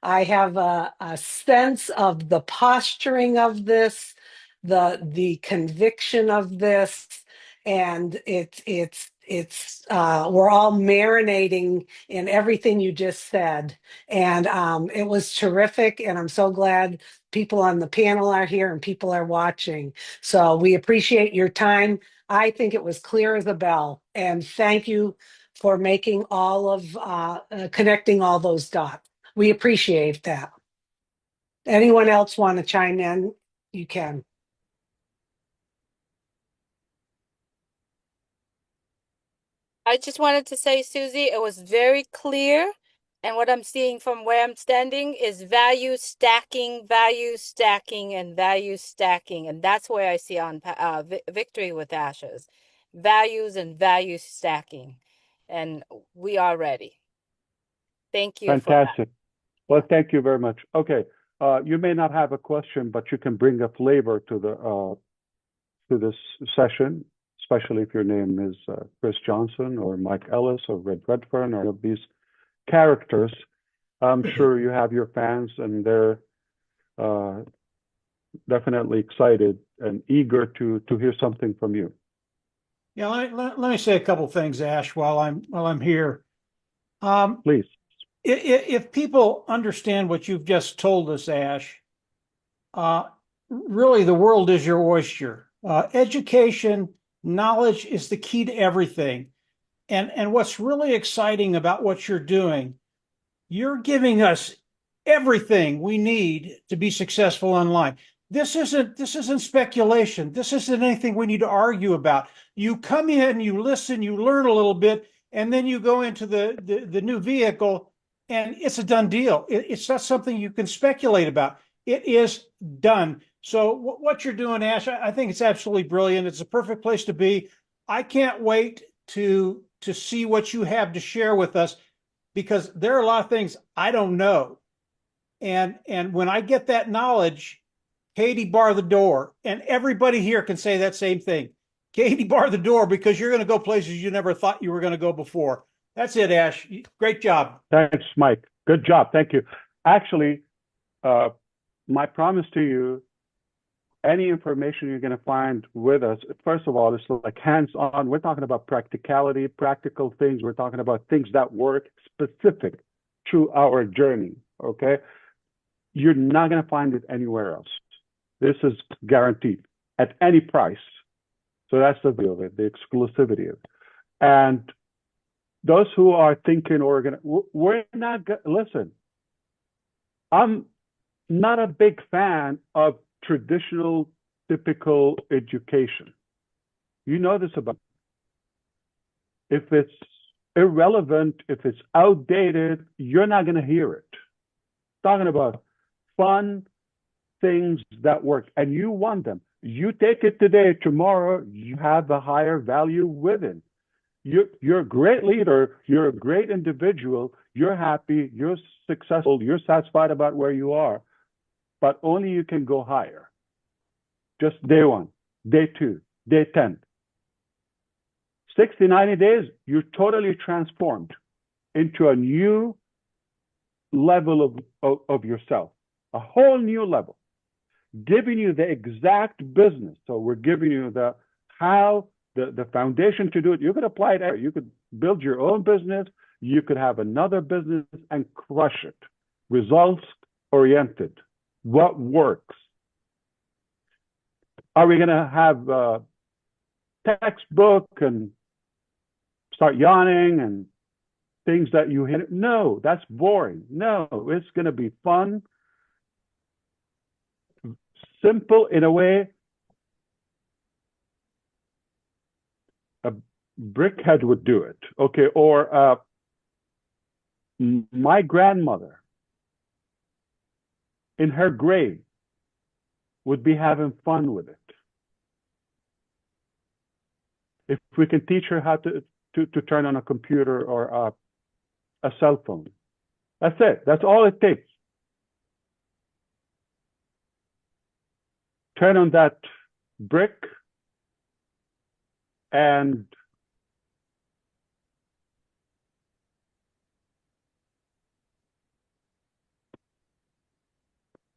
I have a sense of the posturing of this, the conviction of this, and it's we're all marinating in everything you just said, and it was terrific. And I'm so glad people on the panel are here and people are watching. So we appreciate your time. I think it was clear as a bell, and thank you for making all of connecting all those dots. We appreciate that. Anyone else want to chime in? You can. I just wanted to say, Susie, it was very clear. And what I'm seeing from where I'm standing is value stacking, and value stacking. And that's where I see on Victory with Ashes, values and value stacking. And we are ready. Thank you for that. Fantastic. Well, thank you very much. Okay. You may not have a question, but you can bring a flavor to this session, especially if your name is Chris Johnson or Mike Ellis or Red Redfern or any of these characters. I'm sure you have your fans, and they're definitely excited and eager to hear something from you. Yeah, let me say a couple things, Ash, while I'm here. Please. If people understand what you've just told us, Ash, really the world is your oyster. Education, knowledge is the key to everything. And what's really exciting about what you're doing, you're giving us everything we need to be successful online. This isn't speculation. This isn't anything we need to argue about. You come in, you listen, you learn a little bit, and then you go into the new vehicle, and it's a done deal. It's not something you can speculate about. It is done. So what you're doing, Ash, I think it's absolutely brilliant. It's a perfect place to be. I can't wait to see what you have to share with us, because there are a lot of things I don't know. And when I get that knowledge, Katie, bar the door. And everybody here can say that same thing. Katie, bar the door, because you're going to go places you never thought you were going to go before. That's it, Ash. Great job. Thanks, Mike. Good job. Thank you. Actually, my promise to you, any information you're going to find with us, first of all, it's like hands-on. We're talking about practicality, practical things. We're talking about things that work specific to our journey, okay? You're not going to find it anywhere else. This is guaranteed at any price. So that's the view of it, the exclusivity of it. And those who are thinking we're not, listen, I'm not a big fan of traditional, typical education. You know this about me. If it's irrelevant, if it's outdated, you're not going to hear it. Talking about fun things that work, and you want them. You take it today, tomorrow, you have a higher value within. You're a great leader, you're a great individual, you're happy, you're successful, you're satisfied about where you are, but only you can go higher. Just day one, day two, day 10. 60, 90 days, you're totally transformed into a new level of yourself, a whole new level, giving you the exact business. So we're giving you the foundation to do it. You could apply it there. You could build your own business. You could have another business and crush it. Results oriented. What works? Are we going to have a textbook and start yawning and things that you hit? No, that's boring. No, it's going to be fun, simple in a way a brickhead would do it, okay, or my grandmother in her grave would be having fun with it. If we can teach her how to turn on a computer or a cell phone, that's it. That's all it takes. Turn on that brick and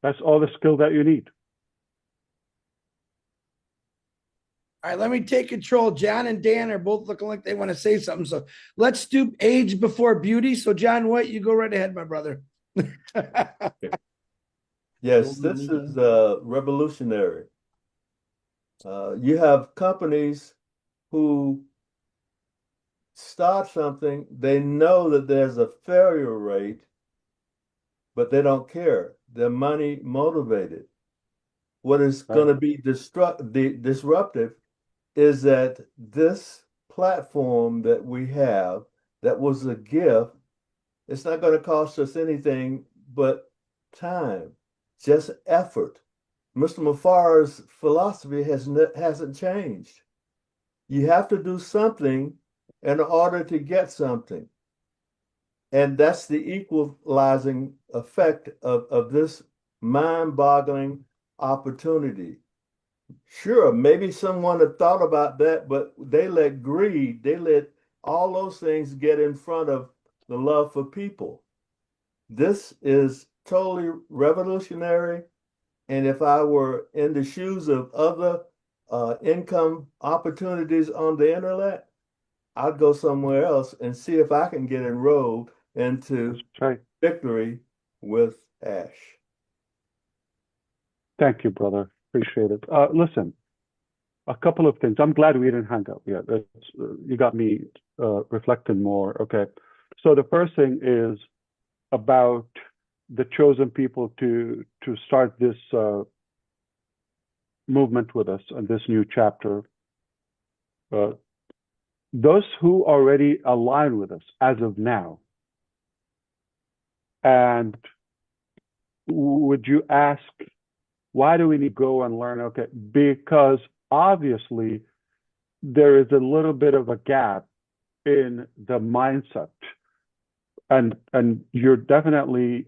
that's all the skill that you need. All right, let me take control. John and Dan are both looking like they want to say something. So let's do age before beauty. So John White, you go right ahead, my brother. Yes, this is revolutionary. You have companies who start something, they know that there's a failure rate, but they don't care. They're money motivated. What is going to be disruptive is that this platform that we have, that was a gift, it's not going to cost us anything but time, just effort. Mr. Mufar's philosophy hasn't changed. You have to do something in order to get something. And that's the equalizing effect of this mind-boggling opportunity. Sure, maybe someone had thought about that, but they let greed, they let all those things get in front of the love for people. This is totally revolutionary. And if I were in the shoes of other income opportunities on the internet, I'd go somewhere else and see if I can get enrolled into Victory with Ash. Thank you, brother. Appreciate it. Listen, a couple of things. I'm glad we didn't hang up yet. You got me reflecting more. Okay. So the first thing is about the chosen people to start this movement with us and this new chapter. Those who already align with us as of now, and would you ask, why do we need to go and learn? Okay, because obviously there is a little bit of a gap in the mindset, and you're definitely,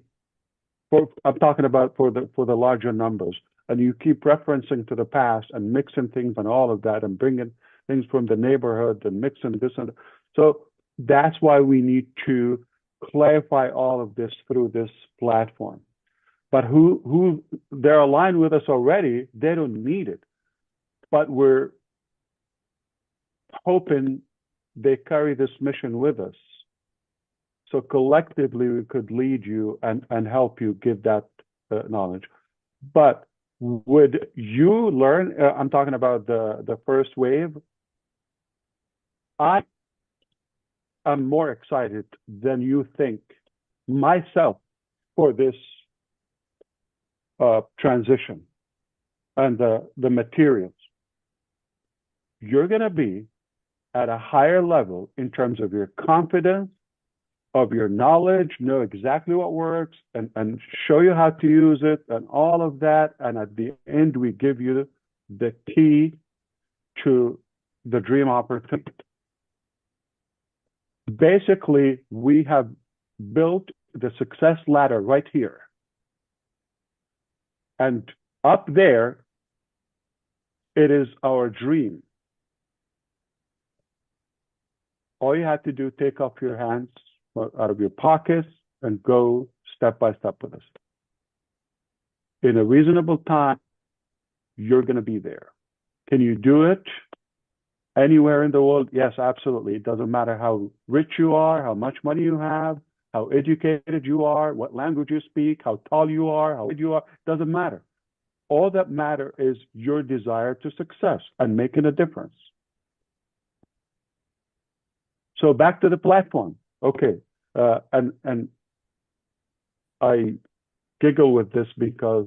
I'm talking about for the larger numbers, and you keep referencing to the past and mixing things and all of that and bringing things from the neighborhood and mixing this and so that's why we need to clarify all of this through this platform. But who they're aligned with us already, they don't need it. But we're hoping they carry this mission with us. So collectively, we could lead you and help you give that knowledge. But would you learn? I'm talking about the first wave. I am more excited than you think myself for this transition and the materials. You're going to be at a higher level in terms of your confidence, of your knowledge, know exactly what works, and show you how to use it and all of that. And at the end, we give you the key to the dream opportunity. Basically, we have built the success ladder right here. And up there, it is our dream. All you have to do, take off your hands out of your pockets and go step by step with us. In a reasonable time, you're going to be there. Can you do it anywhere in the world? Yes, absolutely. It doesn't matter how rich you are, how much money you have, how educated you are, what language you speak, how tall you are, how big you are. It doesn't matter. All that matters is your desire to success and making a difference. So back to the platform. Okay. And I giggle with this because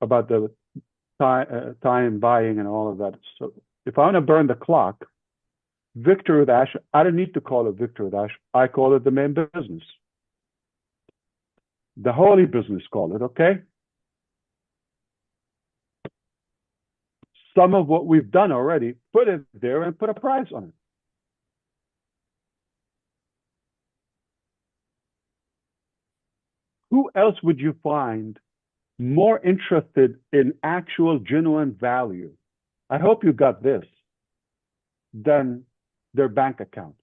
about the time buying and all of that. So If I want to burn the clock, Victory with Ash, I don't need to call it Victory with Ash. I call it the main business. The holy business call it, okay? Some of what we've done already, put it there and put a price on it. Who else would you find more interested in actual genuine value? I hope you got this, than their bank account.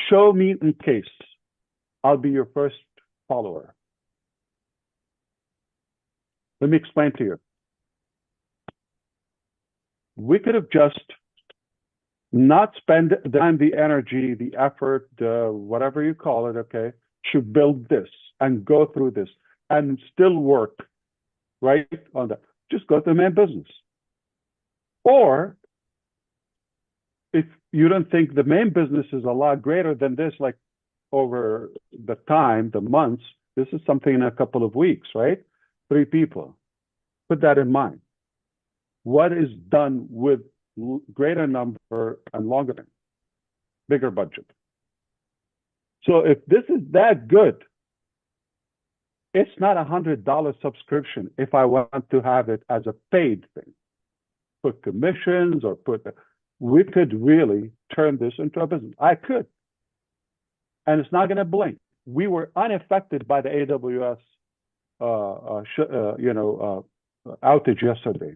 Show me in case. I'll be your first follower. Let me explain to you. We could have just not spent the time, the energy, the effort, whatever you call it, okay, to build this and go through this and still work right on that. Just go to the main business. Or if you don't think the main business is a lot greater than this, like over the time, the months, this is something in a couple of weeks, right? 3 people. Put that in mind. What is done with greater number and longer, bigger budget? So if this is that good, it's not $100 subscription if I want to have it as a paid thing. Put commissions or we could really turn this into a business. I could. And it's not going to blink. We were unaffected by the AWS outage yesterday.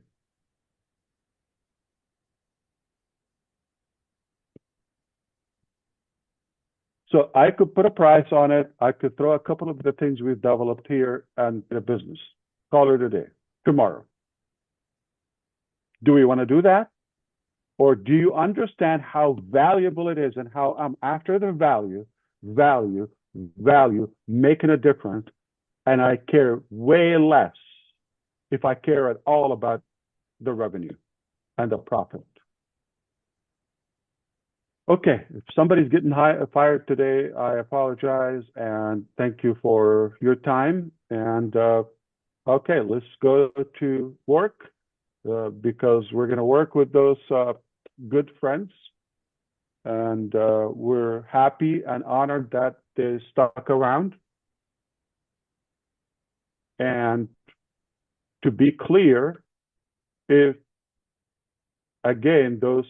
So I could put a price on it. I could throw a couple of the things we've developed here and the business. Call it a day, tomorrow. Do we want to do that? Or do you understand how valuable it is and how I'm after the value, making a difference, and I care way less if I care at all about the revenue and the profit. Okay, if somebody's getting fired today, I apologize and thank you for your time. And okay, let's go to work because we're going to work with those good friends. And we're happy and honored that they stuck around. And to be clear, if, again, those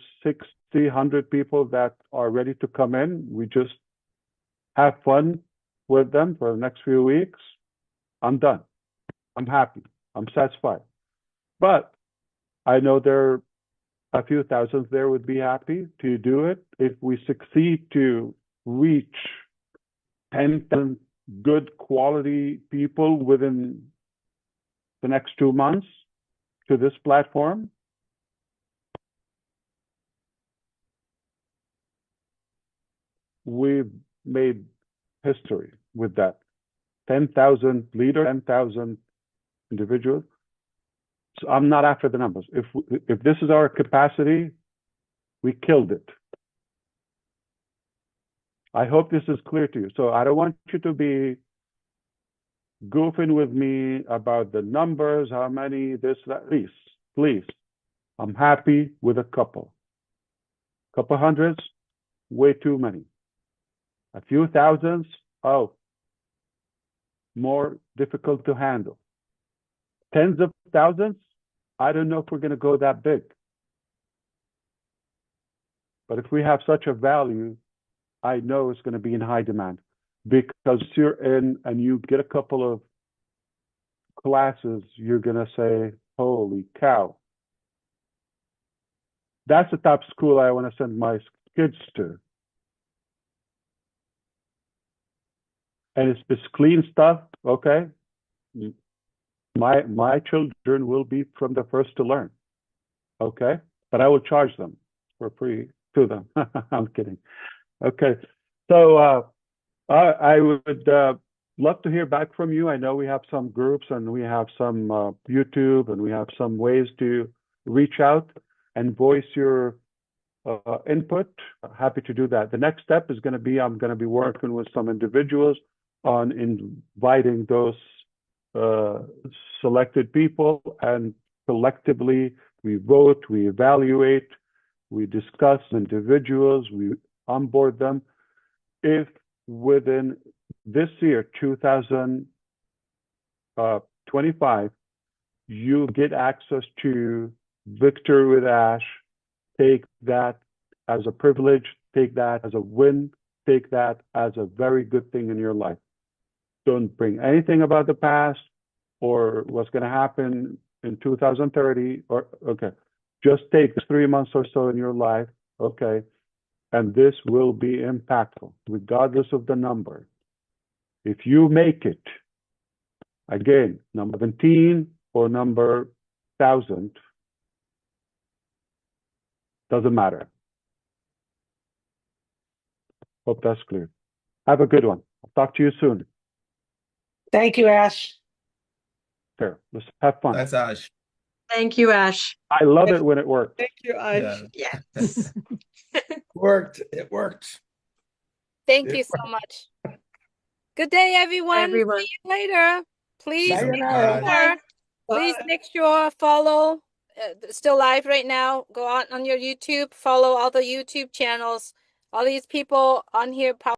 100 people that are ready to come in, we just have fun with them for the next few weeks, I'm done. I'm happy. I'm satisfied. But I know there are a few thousands there would be happy to do it. If we succeed to reach 10,000 good quality people within the next 2 months to this platform, we've made history with that. 10,000 leaders, 10,000 individuals. So I'm not after the numbers. If this is our capacity, we killed it. I hope this is clear to you. So I don't want you to be goofing with me about the numbers, how many, this, that. Please. I'm happy with a couple. Couple hundreds, way too many. A few thousands, more difficult to handle. Tens of thousands, I don't know if we're going to go that big. But if we have such a value, I know it's going to be in high demand because you're in and you get a couple of classes, you're going to say, holy cow. That's the type of school I want to send my kids to. And it's this clean stuff, okay? My children will be from the first to learn, okay? But I will charge them for free to them. I'm kidding. Okay, so I would love to hear back from you. I know we have some groups and we have some YouTube and we have some ways to reach out and voice your input. Happy to do that. The next step is going to be, I'm going to be working with some individuals on inviting those selected people, and collectively we vote, we evaluate, we discuss individuals, we onboard them. If within this year, 2025, you get access to Victory with Ash, take that as a privilege, take that as a win, take that as a very good thing in your life. Don't bring anything about the past or what's going to happen in 2030 or okay. Just take 3 months or so in your life, okay, and this will be impactful regardless of the number. If you make it, again, number 17 or number 1,000, doesn't matter. Hope that's clear. Have a good one. I'll talk to you soon. Thank you, Ash. There, let's have fun. That's Ash. Thank you, Ash. I love it when it works. Thank you, Ash. Yeah. Yes. Worked. It worked. Thank It you so much. Good day, everyone. Everyone. See you later. Please make Sayonara. sure, please Bye. make sure follow. It's still live right now. Go on your YouTube, follow all the YouTube channels. All these people on here.